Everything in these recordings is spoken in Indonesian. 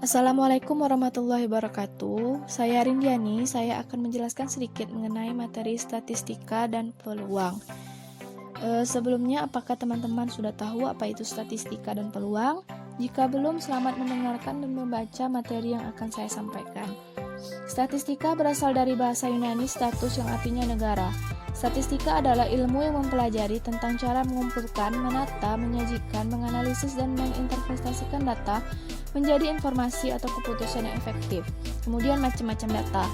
Assalamualaikum warahmatullahi wabarakatuh. Saya Rindiani, saya akan menjelaskan sedikit mengenai materi statistika dan peluang. Sebelumnya, apakah teman-teman sudah tahu apa itu statistika dan peluang? Jika belum, selamat mendengarkan dan membaca materi yang akan saya sampaikan. Statistika berasal dari bahasa Yunani status yang artinya negara. Statistika adalah ilmu yang mempelajari tentang cara mengumpulkan, menata, menyajikan, menganalisis, dan menginterpretasikan data menjadi informasi atau keputusan yang efektif. Kemudian macam-macam data.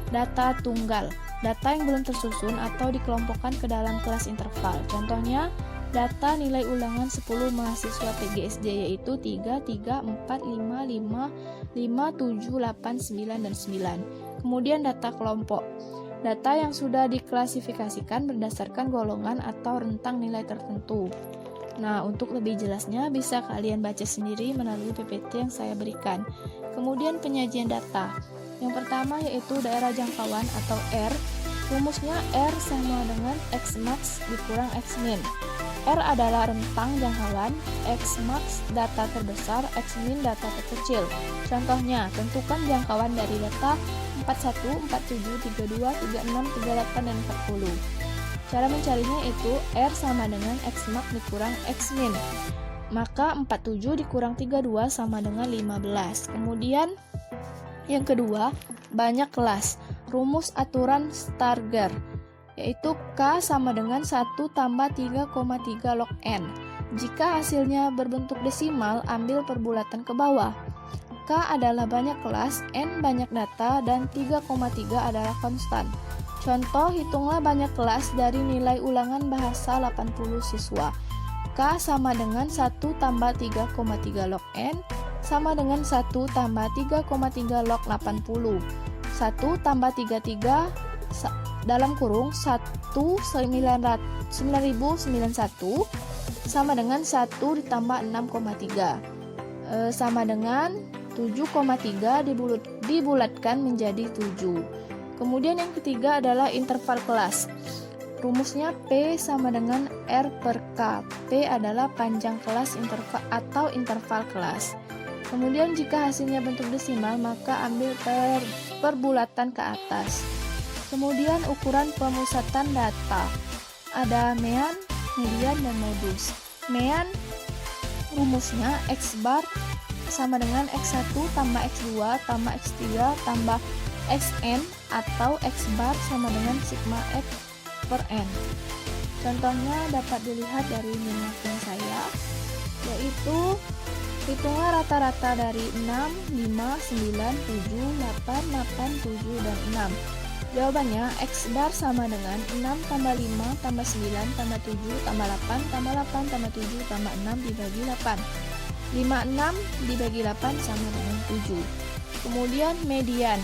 Data tunggal, data yang belum tersusun atau dikelompokkan ke dalam kelas interval. Contohnya, data nilai ulangan 10 mahasiswa PGSD yaitu 3, 3, 4, 5, 5, 5, 7, 8, 9, dan 9. Kemudian data kelompok. Data yang sudah diklasifikasikan berdasarkan golongan atau rentang nilai tertentu. Nah, untuk lebih jelasnya bisa kalian baca sendiri melalui PPT yang saya berikan. Kemudian penyajian data. Yang pertama yaitu daerah jangkauan atau R. Rumusnya R sama dengan X max dikurang X min. R adalah rentang jangkauan, X max data terbesar, X min data terkecil. Contohnya, tentukan jangkauan dari data 41, 47, 32, 36, 38, dan 40. Cara mencarinya itu R sama dengan X max dikurang X min. Maka 47 dikurang 32 sama dengan 15. Kemudian yang kedua, banyak kelas. Rumus aturan Starger yaitu K sama dengan 1 tambah 3,3 log N. Jika hasilnya berbentuk desimal, ambil perbulatan ke bawah. K adalah banyak kelas, N banyak data, dan 3,3 adalah konstan. Contoh, hitunglah banyak kelas dari nilai ulangan bahasa 80 siswa. K sama dengan 1 tambah 3,3 log N sama dengan 1 tambah 3,3 log 80. 1 tambah 33 dalam kurung 1991 sama dengan 1 ditambah 6,3 sama dengan 7,3 dibulatkan menjadi 7. Kemudian yang ketiga adalah interval kelas. Rumusnya P sama dengan R per K. P adalah panjang kelas atau interval kelas. Kemudian jika hasilnya bentuk desimal, maka ambil perbulatan ke atas. Kemudian ukuran pemusatan data. Ada mean, median, dan modus. Mean rumusnya X bar sama dengan X1 tambah X2 tambah X3 tambah Xn atau X bar sama dengan sigma X per N. Contohnya dapat dilihat dari minmaking saya, yaitu hitunglah rata-rata dari 6, 5, 9, 7, 8, 8, 7, dan 6. Jawabannya X bar sama dengan 6 tambah 5 tambah 9 tambah 7 tambah 8 tambah 8 tambah 7 tambah 6 dibagi 8. 56 dibagi 8 sama dengan 7. Kemudian median.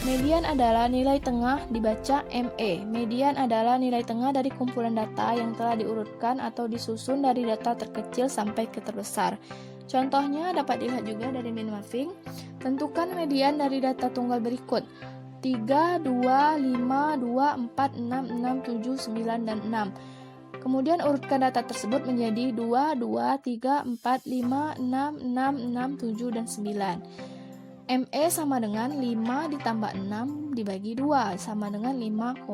Median adalah nilai tengah dibaca ME. Median adalah nilai tengah dari kumpulan data yang telah diurutkan atau disusun dari data terkecil sampai ke terbesar. Contohnya dapat dilihat juga dari minmapping. Tentukan median dari data tunggal berikut: 3, 2, 5, 2, 4, 6, 6, 7, 9, dan 6. Kemudian urutkan data tersebut menjadi 2, 2, 3, 4, 5, 6, 6, 6, 7, dan 9. ME sama dengan 5 ditambah 6 dibagi 2 sama dengan 5,5.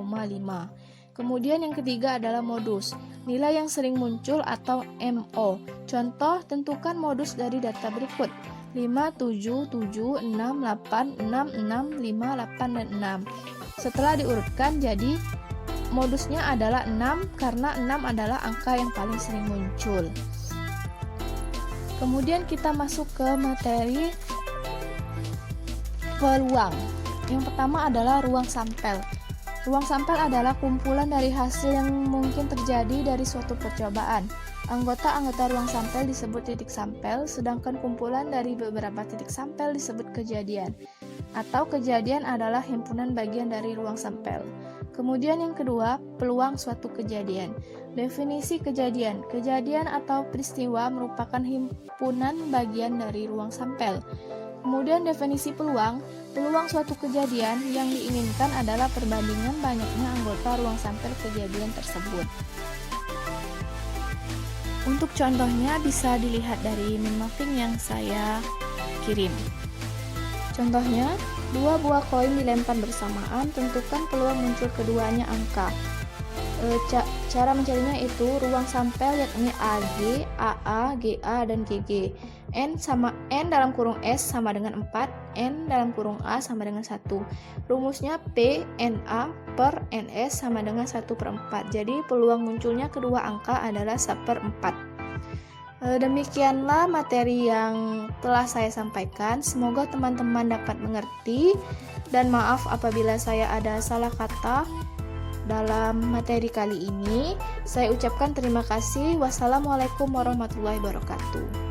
Kemudian yang ketiga adalah modus, nilai yang sering muncul atau MO. Contoh, tentukan modus dari data berikut: 5, 7, 7, 6, 8, 6, 6, 5, 8, dan 6. Setelah diurutkan, jadi modusnya adalah 6 karena 6 adalah angka yang paling sering muncul. Kemudian kita masuk ke materi peluang. Yang pertama adalah ruang sampel. Ruang sampel adalah kumpulan dari hasil yang mungkin terjadi dari suatu percobaan. Anggota-anggota ruang sampel disebut titik sampel, sedangkan kumpulan dari beberapa titik sampel disebut kejadian. Atau kejadian adalah himpunan bagian dari ruang sampel. Kemudian yang kedua, peluang suatu kejadian. Definisi kejadian. Kejadian atau peristiwa merupakan himpunan bagian dari ruang sampel. Kemudian definisi peluang. Peluang suatu kejadian yang diinginkan adalah perbandingan banyaknya anggota ruang sampel kejadian tersebut. Untuk contohnya bisa dilihat dari minmapping yang saya kirim. Contohnya, 2 buah koin dilempar bersamaan, tentukan peluang muncul keduanya angka. Cara mencarinya itu ruang sampel yakni AG, AA, GA, dan GG. N dalam kurung S sama dengan 4, N dalam kurung A sama dengan 1. Rumusnya P NA per NS sama dengan 1/4. Jadi peluang munculnya kedua angka adalah 1/4. Demikianlah materi yang telah saya sampaikan. Semoga teman-teman dapat mengerti, dan maaf apabila saya ada salah kata dalam materi kali ini. Saya ucapkan terima kasih. Wassalamualaikum warahmatullahi wabarakatuh.